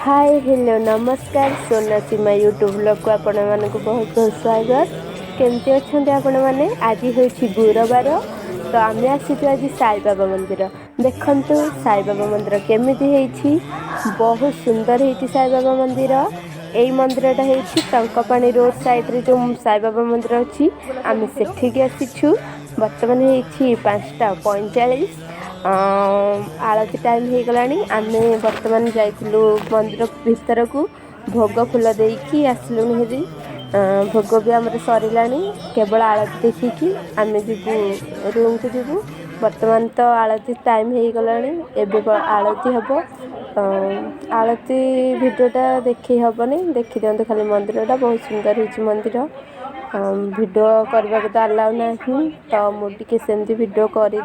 Hi hello नमस्कार सोना सीमा YouTube blog को आपण मानक बहुत बहुत स्वागत। केमती अच्छा आपण मैंने आज हूँ गुरुवार तो आम आसी आज साई बाबा मंदिर देखु साई बाबा मंदिर केमी बहुत सुंदर है साई बाबा मंदिर। यही मंदिरटा है टंकपाणी रोड साइड जो साई बाबा मंदिर अच्छी आम से आसीचु। बर्तमान हो 5:45 आलती टाइम हो गला आम बर्तमान जाइलु मंदिर भितर को भोग फूल देकी आसलु हेरी। भोग भी आमर सरला केवल आलती देखिकी आम जीवु रूम को जीवु। बर्तमान तो आलती टाइम हो गला एवं आलती हम आलती भिडियोटा देखी हेनी देखी दिखाते खाली मंदिरटा बहुत सुंदर हो मंदिर। भिडियो करने को तो अलाउ ना तो मुझे सेमती भिडियो कर